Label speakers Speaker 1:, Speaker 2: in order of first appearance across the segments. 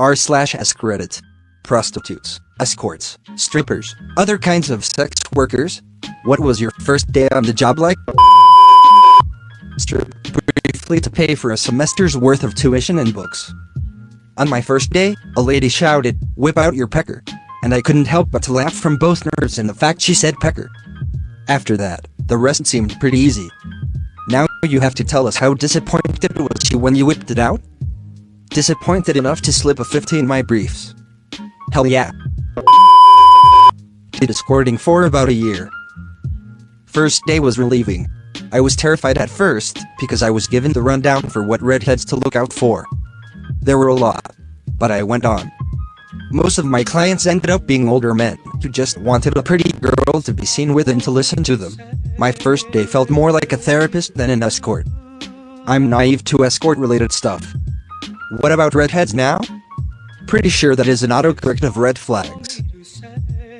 Speaker 1: r/AskReddit. Prostitutes, escorts, strippers, other kinds of sex workers. What was your first day on the job like? Stripped briefly to pay for a semester's worth of tuition and books. On my first day, a lady shouted, "Whip out your pecker," and I couldn't help but to laugh from both nerves and the fact she said pecker. After that, the rest seemed pretty easy. Now you have to tell us how disappointed was she when you whipped it out? Disappointed enough to slip a 50 in my briefs. Hell yeah. Did escorting for about a year. First day was relieving. I was terrified at first, because I was given the rundown for what redheads to look out for. There were a lot, but I went on. Most of my clients ended up being older men, who just wanted a pretty girl to be seen with and to listen to them. My first day felt more like a therapist than an escort. I'm naive to escort-related stuff. What about redheads now? Pretty sure that is an autocorrect of red flags.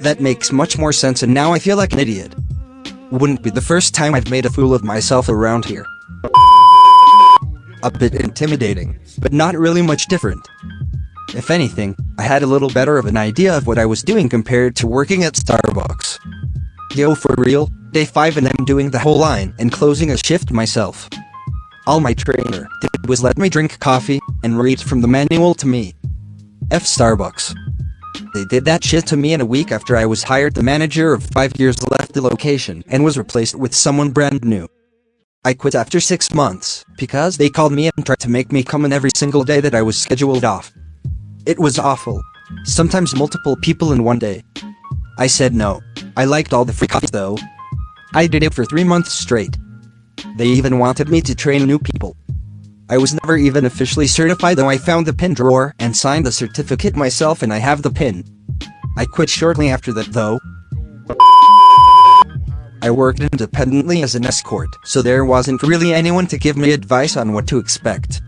Speaker 1: That makes much more sense, and now I feel like an idiot. Wouldn't be the first time I've made a fool of myself around here. A bit intimidating, but not really much different. If anything, I had a little better of an idea of what I was doing compared to working at Starbucks. Yo, for real, day 5 and I'm doing the whole line and closing a shift myself. All my trainer did was let me drink coffee and read from the manual to me. F Starbucks. They did that shit to me in a week after I was hired. The manager of 5 years left the location and was replaced with someone brand new. I quit after 6 months because they called me and tried to make me come in every single day that I was scheduled off. It was awful. Sometimes multiple people in one day. I said no. I liked all the free coffee though. I did it for 3 months straight. They even wanted me to train new people. I was never even officially certified, though I found the pin drawer and signed the certificate myself, and I have the pin. I quit shortly after that though. I worked independently as an escort, so there wasn't really anyone to give me advice on what to expect.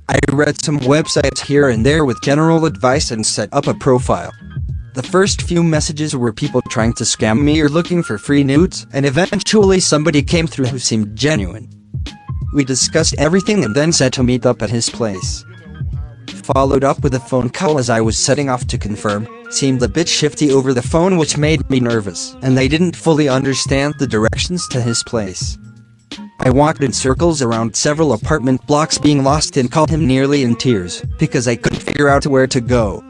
Speaker 1: I read some websites here and there with general advice and set up a profile. The first few messages were people trying to scam me or looking for free nudes, and eventually somebody came through who seemed genuine. We discussed everything and then set to meet up at his place. Followed up with a phone call as I was setting off to confirm. Seemed a bit shifty over the phone, which made me nervous, and I didn't fully understand the directions to his place. I walked in circles around several apartment blocks, being lost, and called him nearly in tears because I couldn't figure out where to go.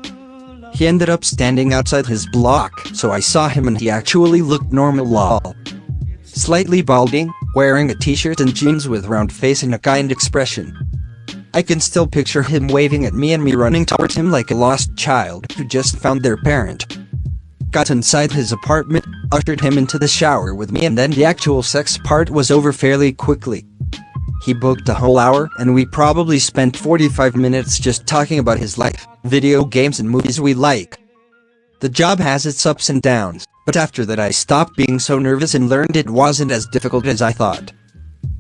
Speaker 1: He ended up standing outside his block, so I saw him and he actually looked normal, lol. Slightly balding, wearing a t-shirt and jeans with round face and a kind expression. I can still picture him waving at me and me running towards him like a lost child who just found their parent. Got inside his apartment, ushered him into the shower with me, and then the actual sex part was over fairly quickly. He booked a whole hour, and we probably spent 45 minutes just talking about his life, video games and movies we like. The job has its ups and downs, but after that I stopped being so nervous and learned it wasn't as difficult as I thought.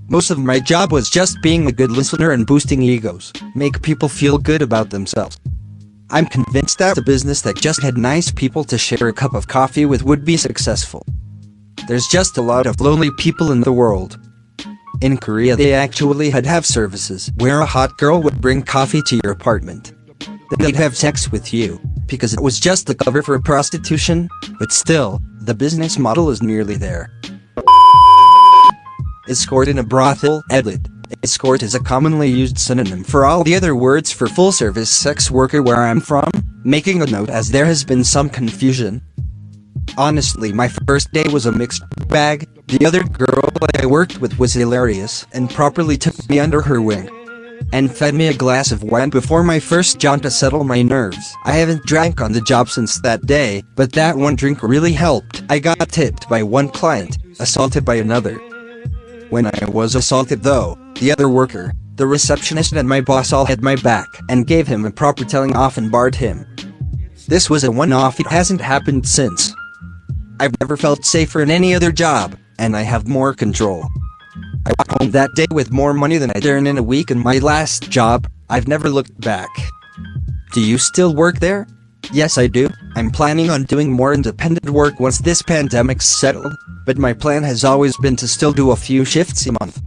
Speaker 1: Most of my job was just being a good listener and boosting egos, make people feel good about themselves. I'm convinced that a business that just had nice people to share a cup of coffee with would be successful. There's just a lot of lonely people in the world. In Korea they actually have services where a hot girl would bring coffee to your apartment. Then they'd have sex with you, because it was just the cover for prostitution, but still, the business model is nearly there. Escort in a brothel. Edit. Escort is a commonly used synonym for all the other words for full-service sex worker where I'm from, making a note as there has been some confusion. Honestly, my first day was a mixed bag. The other girl I worked with was hilarious and properly took me under her wing and fed me a glass of wine before my first jaunt to settle my nerves. I haven't drank on the job since that day, but that one drink really helped. I got tipped by one client, assaulted by another. When I was assaulted though, the other worker, the receptionist and my boss all had my back and gave him a proper telling off and barred him. This was a one-off, it hasn't happened since. I've never felt safer in any other job, and I have more control. I went home that day with more money than I'd earned in a week in my last job. I've never looked back. Do you still work there? Yes, I do. I'm planning on doing more independent work once this pandemic's settled, but my plan has always been to still do a few shifts a month.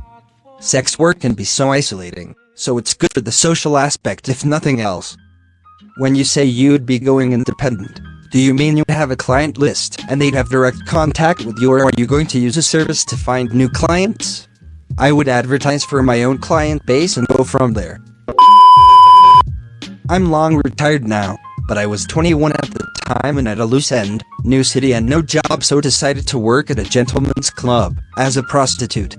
Speaker 1: Sex work can be so isolating, so it's good for the social aspect if nothing else. When you say you'd be going independent, do you mean you'd have a client list and they'd have direct contact with you, or are you going to use a service to find new clients? I would advertise for my own client base and go from there. I'm long retired now, but I was 21 at the time and at a loose end, new city and no job, so decided to work at a gentleman's club as a prostitute.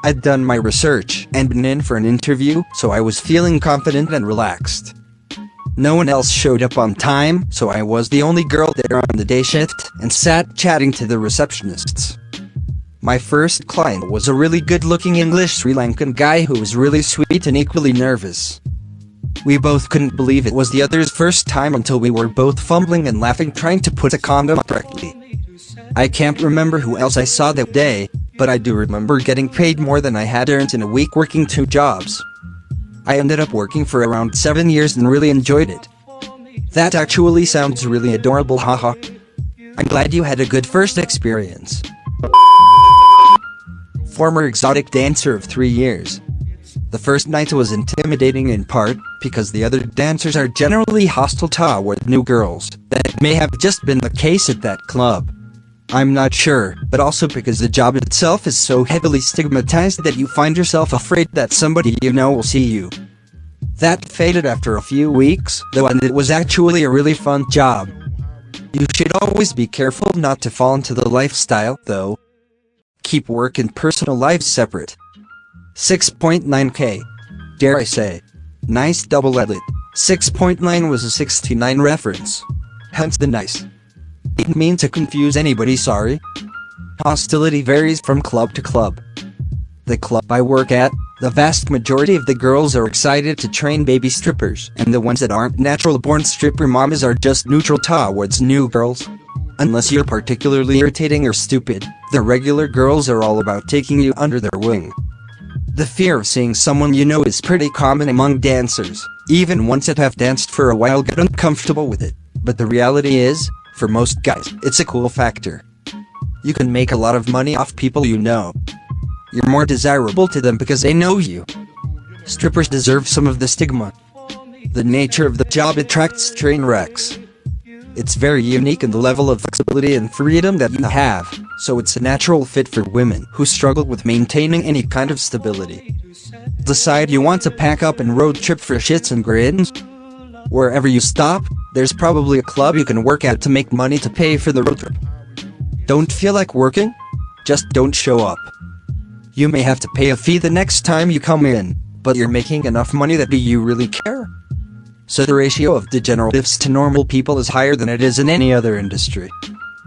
Speaker 1: I'd done my research and been in for an interview, so I was feeling confident and relaxed. No one else showed up on time, so I was the only girl there on the day shift and sat chatting to the receptionists. My first client was a really good-looking English Sri Lankan guy who was really sweet and equally nervous. We both couldn't believe it was the other's first time until we were both fumbling and laughing trying to put a condom correctly. I can't remember who else I saw that day, but I do remember getting paid more than I had earned in a week working 2 jobs. I ended up working for around 7 years and really enjoyed it. That actually sounds really adorable, haha. I'm glad you had a good first experience. Former exotic dancer of 3 years. The first night was intimidating in part because the other dancers are generally hostile toward new girls. That may have just been the case at that club. I'm not sure, but also because the job itself is so heavily stigmatized that you find yourself afraid that somebody you know will see you. That faded after a few weeks, though, and it was actually a really fun job. You should always be careful not to fall into the lifestyle, though. Keep work and personal lives separate. 6.9k. Dare I say. Nice double edit. 6.9 was a 69 reference. Hence the nice. Didn't mean to confuse anybody, sorry. Hostility varies from club to club. The club I work at, the vast majority of the girls are excited to train baby strippers, and the ones that aren't natural-born stripper mamas are just neutral towards new girls. Unless you're particularly irritating or stupid, the regular girls are all about taking you under their wing. The fear of seeing someone you know is pretty common among dancers. Even ones that have danced for a while get uncomfortable with it. But the reality is, for most guys, it's a cool factor. You can make a lot of money off people you know. You're more desirable to them because they know you. Strippers deserve some of the stigma. The nature of the job attracts train wrecks. It's very unique in the level of flexibility and freedom that you have, so it's a natural fit for women who struggle with maintaining any kind of stability. Decide you want to pack up and road trip for shits and grins? Wherever you stop, there's probably a club you can work at to make money to pay for the road trip. Don't feel like working? Just don't show up. You may have to pay a fee the next time you come in, but you're making enough money that do you really care? So the ratio of degeneratives to normal people is higher than it is in any other industry.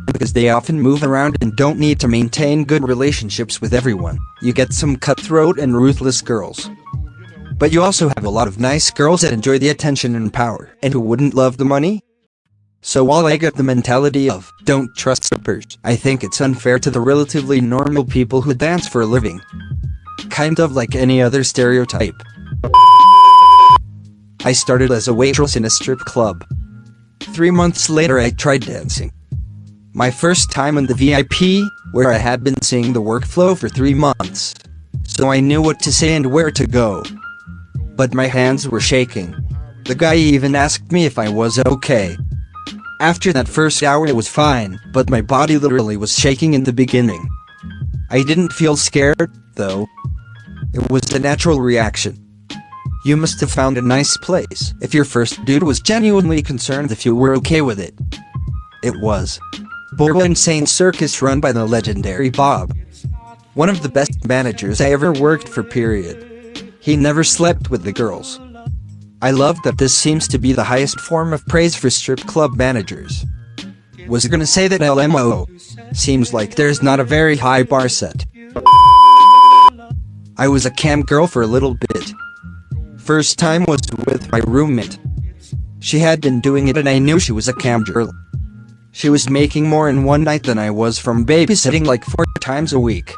Speaker 1: Because they often move around and don't need to maintain good relationships with everyone, you get some cutthroat and ruthless girls. But you also have a lot of nice girls that enjoy the attention and power, and who wouldn't love the money? So while I get the mentality of, don't trust strippers, I think it's unfair to the relatively normal people who dance for a living. Kind of like any other stereotype. I started as a waitress in a strip club. 3 months later I tried dancing. My first time in the VIP, where I had been seeing the workflow for 3 months. So I knew what to say and where to go. But my hands were shaking. The guy even asked me if I was okay. After that first hour it was fine, but my body literally was shaking in the beginning. I didn't feel scared, though. It was a natural reaction. You must have found a nice place if your first dude was genuinely concerned if you were okay with it. It was. Borba Insane Circus run by the legendary Bob. One of the best managers I ever worked for, period. He never slept with the girls. I love that this seems to be the highest form of praise for strip club managers. Was gonna say that LMO. Seems like there's not a very high bar set. I was a cam girl for a little bit. First time was with my roommate. She had been doing it and I knew she was a cam girl. She was making more in one night than I was from babysitting like 4 times a week.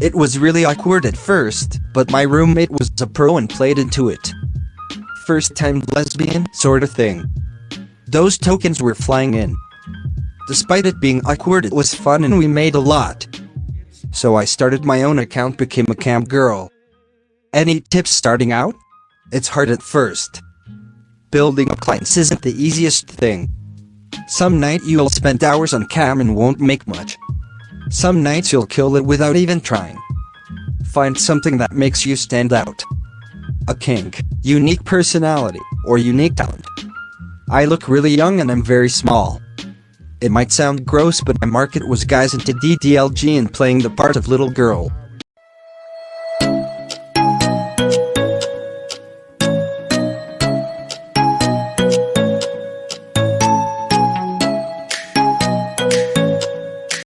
Speaker 1: It was really awkward at first, but my roommate was a pro and played into it. First time lesbian sort of thing. Those tokens were flying in. Despite it being awkward, it was fun and we made a lot. So I started my own account, became a cam girl. Any tips starting out? It's hard at first. Building up clients isn't the easiest thing. Some night you'll spend hours on cam and won't make much. Some nights you'll kill it without even trying. Find something that makes you stand out. A kink, unique personality, or unique talent. I look really young and I'm very small. It might sound gross, but my market was guys into DDLG and playing the part of little girl.